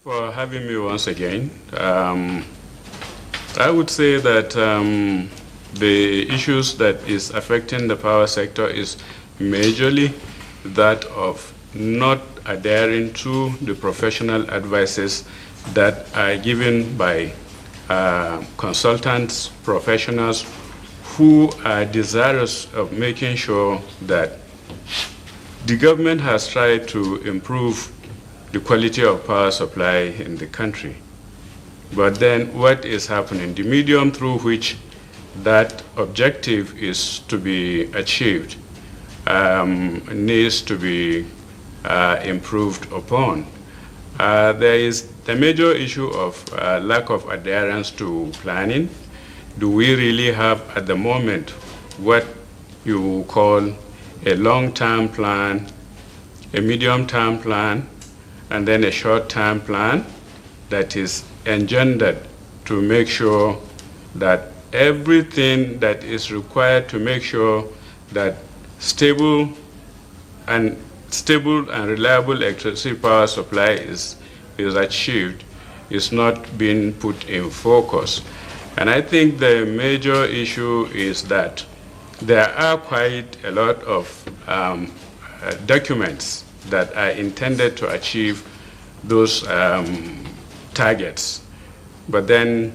For having me once again. I would say that the issues that is affecting the power sector is majorly that of not adhering to the professional advices that are given by consultants, professionals who are desirous of making sure that the government has tried to improve the quality of power supply in the country. But then what is happening? The medium through which that objective is to be achieved needs to be improved upon. There is the major issue of lack of adherence to planning. Do we really have at the moment what you call a long-term plan, a medium-term plan, and then a short-term plan that is engendered to make sure that everything that is required to make sure that stable and reliable electricity power supply is achieved is not being put in focus. And I think the major issue is that there are quite a lot of documents that are intended to achieve those targets. But then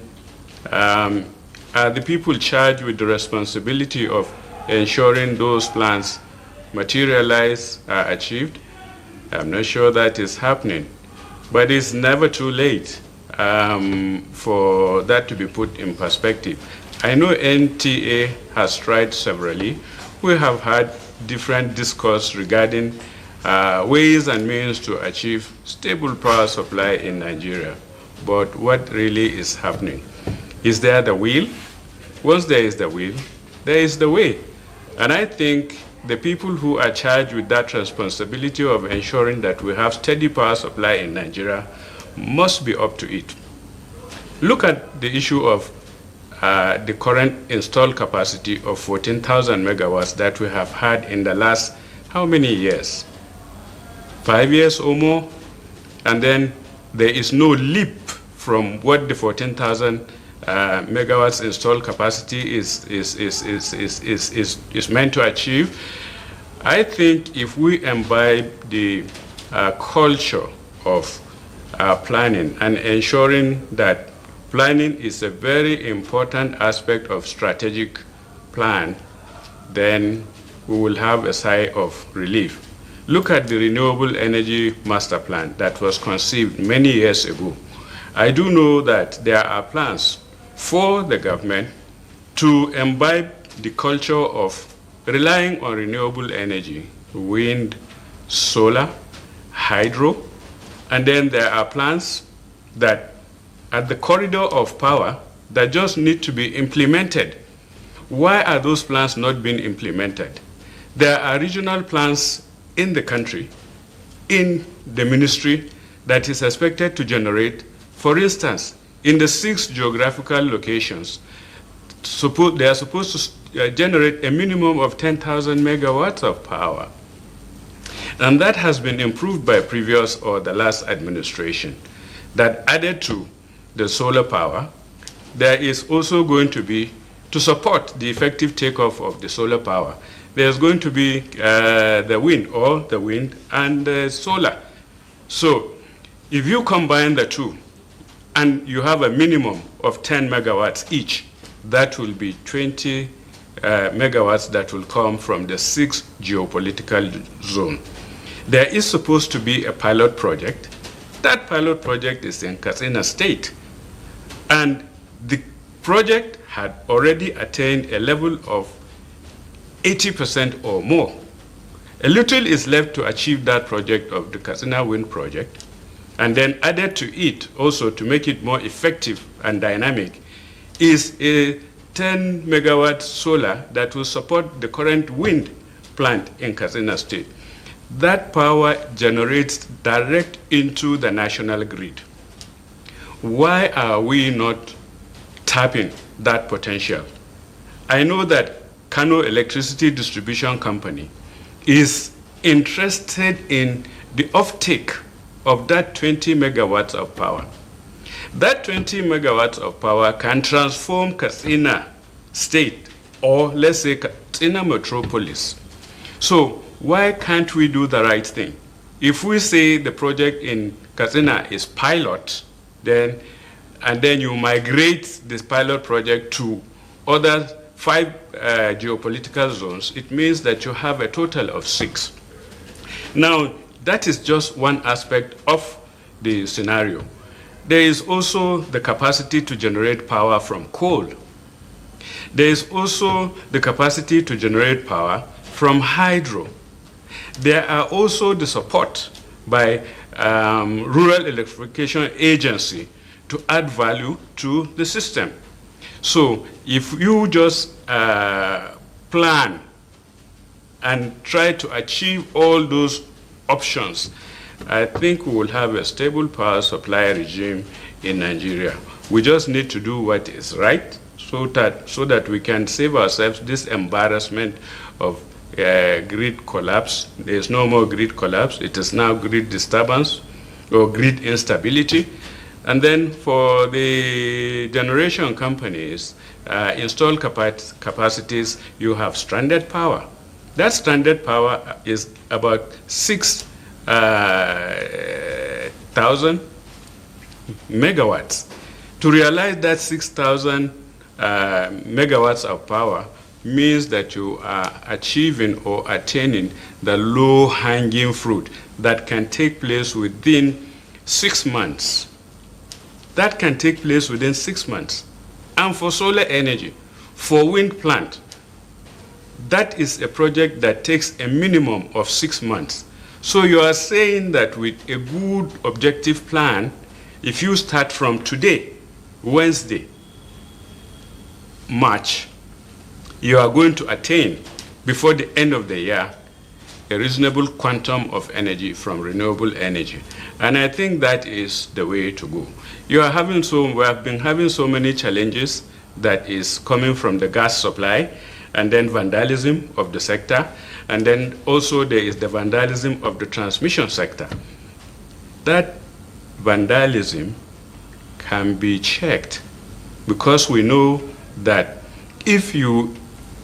are the people charged with the responsibility of ensuring those plans materialize, are achieved? I'm not sure that is happening. But it's never too late for that to be put in perspective. I know NTA has tried severally. We have had different discourse regarding ways and means to achieve stable power supply in Nigeria. But what really is happening? Is there the will? Once there is the will, there is the way. And I think the people who are charged with that responsibility of ensuring that we have steady power supply in Nigeria must be up to it. Look at the issue of the current installed capacity of 14,000 megawatts that we have had in the last how many years? 5 years or more, and then there is no leap from what the 14,000 megawatts installed capacity is meant to achieve. I think if we imbibe the culture of planning and ensuring that planning is a very important aspect of strategic plan, then we will have a sigh of relief. Look at the Renewable Energy Master Plan that was conceived many years ago. I do know that there are plans for the government to imbibe the culture of relying on renewable energy, wind, solar, hydro, and then there are plans that at the corridor of power that just need to be implemented. Why are those plans not being implemented? There are regional plans in the country, in the ministry, that is expected to generate, for instance, in the 6 geographical locations, they are supposed to generate a minimum of 10,000 megawatts of power. And that has been improved by previous or the last administration. That added to the solar power, there is also going to be, to support the effective takeoff of the solar power, there's going to be the wind and the solar. So if you combine the two and you have a minimum of 10 megawatts each, that will be 20 megawatts that will come from the 6th geopolitical zone. There is supposed to be a pilot project. That pilot project is in Katsina State. And the project had already attained a level of 80% or more. A little is left to achieve that project of the Katsina Wind Project, and then added to it also to make it more effective and dynamic is a 10 megawatt solar that will support the current wind plant in Katsina State. That power generates direct into the national grid. Why are we not tapping that potential? I know that Kano Electricity Distribution Company is interested in the offtake of that 20 megawatts of power. That 20 megawatts of power can transform Katsina State, or let's say Katsina Metropolis. So why can't we do the right thing? If we say the project in Katsina is pilot, and then you migrate this pilot project to other 5 geopolitical zones, it means that you have a total of 6. Now, that is just one aspect of the scenario. There is also the capacity to generate power from coal. There is also the capacity to generate power from hydro. There are also the support by Rural Electrification Agency to add value to the system. So if you just plan and try to achieve all those options, I think we will have a stable power supply regime in Nigeria. We just need to do what is right so that we can save ourselves this embarrassment of grid collapse. There is no more grid collapse. It is now grid disturbance or grid instability. And then for the generation companies, installed capacities, you have stranded power. That stranded power is about 6,000 megawatts. To realize that 6,000 megawatts of power means that you are achieving or attaining the low-hanging fruit that can take place within 6 months. That can take place within 6 months. And for solar energy, for wind plant, that is a project that takes a minimum of 6 months. So you are saying that with a good objective plan, if you start from today, Wednesday, March, you are going to attain, before the end of the year, a reasonable quantum of energy from renewable energy. And I think that is the way to go. We have been having so many challenges that is coming from the gas supply, and then vandalism of the sector, and then also there is the vandalism of the transmission sector. That vandalism can be checked because we know that if you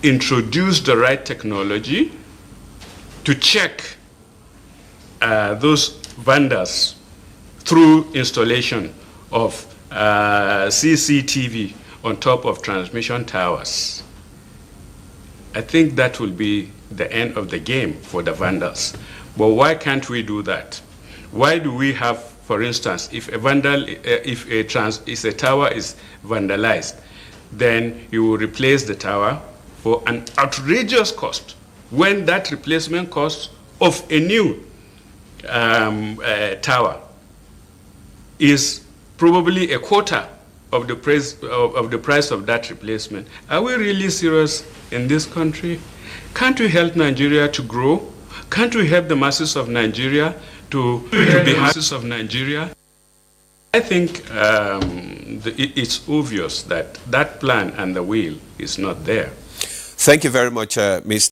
introduce the right technology to check those vandals through installation of CCTV on top of transmission towers, I think that will be the end of the game for the vandals. But why can't we do that? Why do we have, for instance, if a tower is vandalized, then you will replace the tower for an outrageous cost, when that replacement cost of a new tower is probably a quarter of the price of that replacement. Are we really serious in this country? Can't we help Nigeria to grow? Can't we help the masses of Nigeria to be masses of Nigeria? I think it's obvious that that plan and the will is not there. Thank you very much, Mr.